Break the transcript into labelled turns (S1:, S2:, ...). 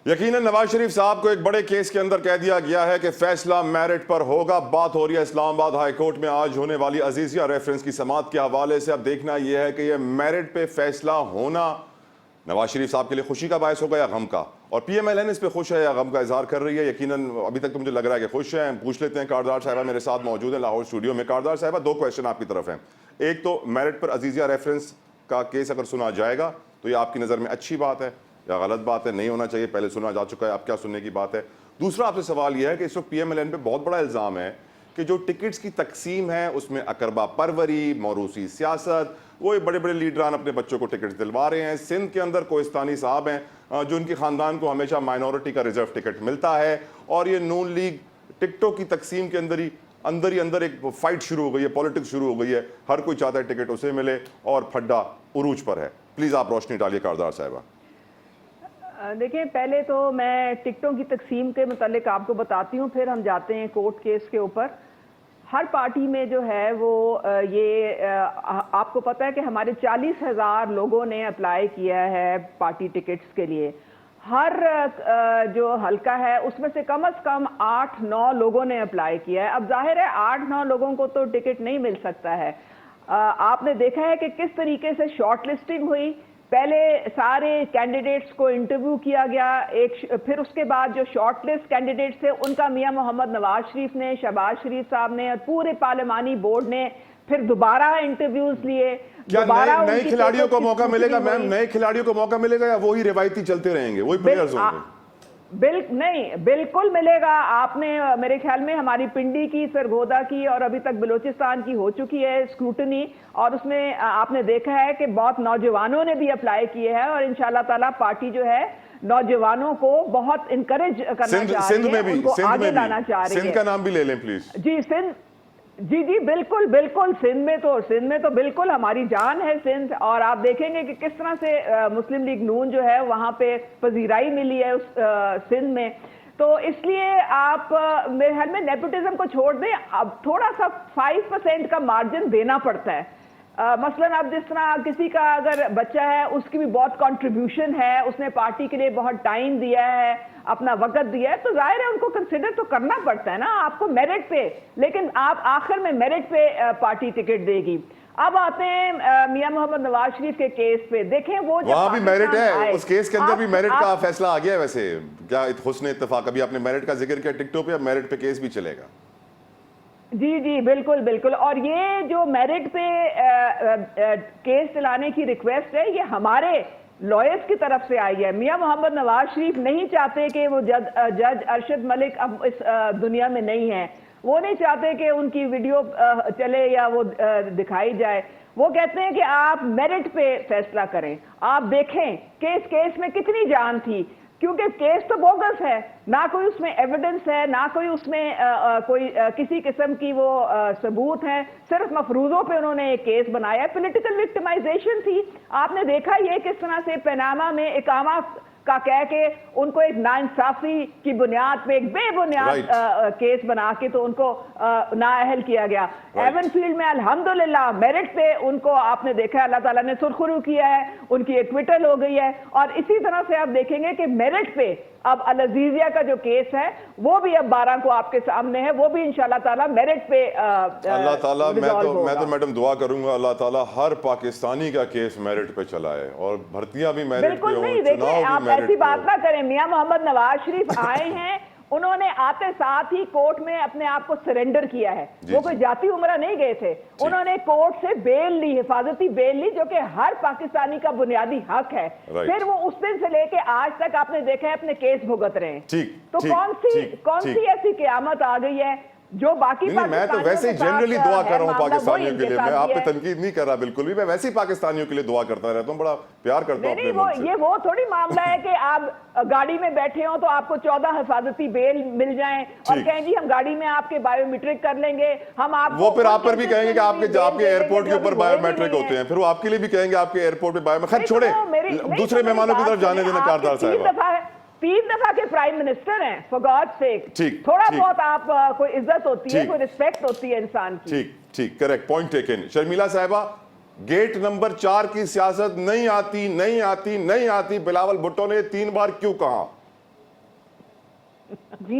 S1: یقیناً نواز شریف صاحب کو ایک بڑے کیس کے اندر کہہ دیا گیا ہے کہ فیصلہ میرٹ پر ہوگا. بات ہو رہی ہے اسلام آباد ہائی کورٹ میں آج ہونے والی عزیزیہ ریفرنس کی سماعت کے حوالے سے. اب دیکھنا یہ ہے کہ یہ میرٹ پہ فیصلہ ہونا نواز شریف صاحب کے لیے خوشی کا باعث ہوگا یا غم کا, اور پی ایم ایل این اس پہ خوش ہے یا غم کا اظہار کر رہی ہے. یقیناً ابھی تک تو مجھے لگ رہا ہے کہ خوش ہیں. پوچھ لیتے ہیں. کاردار صاحبہ میرے ساتھ موجود ہیں لاہور اسٹوڈیو میں. کاردار صاحبہ, دو کویشچن آپ کی طرف ہیں. ایک تو میرٹ پر عزیزیہ ریفرنس کا کیس اگر سنا جائے گا تو یہ آپ کی نظر میں اچھی بات ہے یا غلط بات ہے؟ نہیں ہونا چاہیے, پہلے سنا جا چکا ہے, اب کیا سننے کی بات ہے؟ دوسرا آپ سے سوال یہ ہے کہ اس وقت پی ایم ایل این پہ بہت بڑا الزام ہے کہ جو ٹکٹس کی تقسیم ہے اس میں اقربا پروری, موروثی سیاست, وہ بڑے بڑے لیڈران اپنے بچوں کو ٹکٹ دلوا رہے ہیں. سندھ کے اندر کوہستانی صاحب ہیں جو ان کی خاندان کو ہمیشہ مائنورٹی کا ریزرو ٹکٹ ملتا ہے, اور یہ نون لیگ ٹکٹوں کی تقسیم کے اندر ایک فائٹ شروع ہو گئی ہے, پولیٹکس شروع ہو گئی ہے. ہر کوئی چاہتا ہے ٹکٹ اسے ملے اور پھڈا عروج پر ہے. پلیز آپ روشنی ڈالیے کاردار صاحبہ.
S2: دیکھیں, پہلے تو میں ٹکٹوں کی تقسیم کے متعلق آپ کو بتاتی ہوں, پھر ہم جاتے ہیں کورٹ کیس کے اوپر. ہر پارٹی میں جو ہے وہ یہ آپ کو پتہ ہے کہ ہمارے 40,000 لوگوں نے اپلائی کیا ہے پارٹی ٹکٹس کے لیے. ہر جو حلقہ ہے اس میں سے کم از کم 8-9 لوگوں نے اپلائی کیا ہے. اب ظاہر ہے 8-9 لوگوں کو تو ٹکٹ نہیں مل سکتا ہے. آپ نے دیکھا ہے کہ کس طریقے سے شارٹ لسٹنگ ہوئی. پہلے سارے کینڈیڈیٹس کو انٹرویو کیا گیا, پھر اس کے بعد جو شارٹ لسٹ کینڈیڈیٹس تھے ان کا میاں محمد نواز شریف نے, شہباز شریف صاحب نے اور پورے پارلیمانی بورڈ نے پھر دوبارہ انٹرویوز لیے.
S1: کیا نئے کھلاڑیوں کو موقع ملے گا میم؟ نئے کھلاڑیوں کو موقع ملے گا یا وہی روایتی چلتے رہیں گے, وہی پلیئرز ہوں گے؟
S2: نہیں, بالکل ملے گا. آپ نے میرے خیال میں ہماری پنڈی کی, سرگودا کی اور ابھی تک بلوچستان کی ہو چکی ہے اسکروٹنی, اور اس میں آپ نے دیکھا ہے کہ بہت نوجوانوں نے بھی اپلائی کیے ہیں, اور انشاءاللہ تعالیٰ پارٹی جو ہے نوجوانوں کو بہت انکریج کرنا چاہ رہی ہے, ان کو آگے لانا چاہ رہی ہے.
S1: سندھ کا نام بھی لے لیں پلیز.
S2: جی بالکل بالکل. سندھ میں تو بالکل ہماری جان ہے سندھ, اور آپ دیکھیں گے کہ کس طرح سے مسلم لیگ نون جو ہے وہاں پہ پذیرائی ملی ہے اس سندھ میں. تو اس لیے آپ میرے خیال میں نیپوٹزم کو چھوڑ دیں, اب تھوڑا سا 5% کا مارجن دینا پڑتا ہے. مثلاً اب جس طرح کسی کا اگر بچہ ہے, اس کی بھی بہت کنٹریبیوشن ہے, اس نے پارٹی کے لیے بہت ٹائم دیا ہے, اپنا وقت دیا ہے, تو ظاہر ہے ان کو کنسیڈر تو کرنا پڑتا ہے نا آپ کو میرٹ پہ, لیکن آپ آخر میں میرٹ پہ پارٹی ٹکٹ دے گی. اب آتے ہیں میاں محمد نواز شریف کے کیس پہ. دیکھیں وہ
S1: وہاں بھی میرٹ ہے, اس کیس کے اندر بھی میرٹ کا فیصلہ آ گیا ہے. ویسے کیا حسن اتفاق, ابھی آپ نے میرٹ کا ذکر کیا ٹکٹوں پہ, اب میرٹ پہ کیس بھی چلے گا.
S2: جی بالکل بالکل. اور یہ جو میرٹ پہ کیس چلانے کی ریکویسٹ ہے یہ ہمارے لائرز کی طرف سے آئی ہے. میاں محمد نواز شریف نہیں چاہتے کہ وہ جج ارشد ملک اب اس دنیا میں نہیں ہیں, وہ نہیں چاہتے کہ ان کی ویڈیو چلے یا وہ دکھائی جائے. وہ کہتے ہیں کہ آپ میرٹ پہ فیصلہ کریں. آپ دیکھیں کہ اس کیس میں کتنی جان تھی, کیونکہ کیس تو بوگس ہے, نہ کوئی اس میں ایویڈنس ہے, نہ کوئی اس میں کوئی کسی قسم کی وہ ثبوت ہے, صرف مفروضوں پہ انہوں نے ایک کیس بنایا ہے. پولیٹیکل وکٹمائزیشن تھی. آپ نے دیکھا یہ کس طرح سے پیناما میں اقامہ کا کہہ کے ان کو ایک ناانصافی کی بنیاد پہ ایک بے بنیاد کیس بنا کے تو ان کو نااہل کیا گیا. ایون فیلڈ میں الحمدللہ میرٹ پہ ان کو آپ نے دیکھا اللہ تعالیٰ نے سرخرو کیا ہے, ان کی ایکویٹل ہو گئی ہے. اور اسی طرح سے آپ دیکھیں گے کہ میرٹ پہ اب العزیزیہ کا جو کیس ہے وہ بھی اب 12 کو آپ کے سامنے ہے, وہ بھی انشاءاللہ تعالیٰ میرٹ پہ
S1: اللہ تعالیٰ. میں تو میڈم دعا کروں گا اللہ تعالیٰ ہر پاکستانی کا کیس میرٹ پہ چلائے, اور بھرتیاں بھی میرٹ پہ ہوں,
S2: بالکل نہیں. دیکھیں آپ ایسی بات نہ کریں. میاں محمد نواز شریف آئے ہیں, انہوں نے آتے ساتھ ہی کورٹ میں اپنے آپ کو سرنڈر کیا ہے. وہ کوئی جاتی عمرہ نہیں گئے تھے, انہوں نے کورٹ سے بیل لی, حفاظتی بیل لی, جو کہ ہر پاکستانی کا بنیادی حق ہے. پھر وہ اس دن سے لے کے آج تک آپ نے دیکھا ہے اپنے کیس بھگت رہے ہیں. تو کون سی ایسی قیامت آ گئی ہے جو باقی
S1: میں تو ویسے ہی جنرلی دعا کر رہا ہوں پاکستانیوں کے لیے. میں آپ پہ تنقید نہیں کر رہا بالکل بھی, میں ویسے ہی پاکستانیوں کے لیے دعا کرتا رہتا ہوں, بڑا پیار کرتا ہوں اپنے ملک سے.
S2: یہ وہ تھوڑی معاملہ ہے کہ آپ گاڑی میں بیٹھے ہوں تو آپ کو 14 حفاظتی بیل مل جائیں اور کہیں جی ہم گاڑی میں آپ کے بایو میٹرک کر لیں گے, ہم آپ
S1: وہ پھر آپ پر بھی کہیں گے کہ آپ کے ایئرپورٹ کے اوپر بایو میٹرک ہوتے ہیں, پھر وہ آپ کے لیے بھی کہیں گے آپ کے ایئرپورٹ پہ بایو. خیر چھوڑیں, دوسرے مہمانوں کی طرف جانے دینا کاردار صاحب.
S2: 3 دفعہ کے پرائم منسٹر ہیں, فار گاڈ سیک. تھوڑا بہت آپ کوئی عزت ہوتی ہے, کوئی رسپیکٹ ہوتی ہے انسان کی.
S1: ٹھیک, کریکٹ, پوائنٹ ٹیکن. شرمیلا صاحبہ, گیٹ نمبر 4 کی سیاست نہیں آتی. بلاول بھٹو نے 3 بار کیوں کہا؟
S3: جی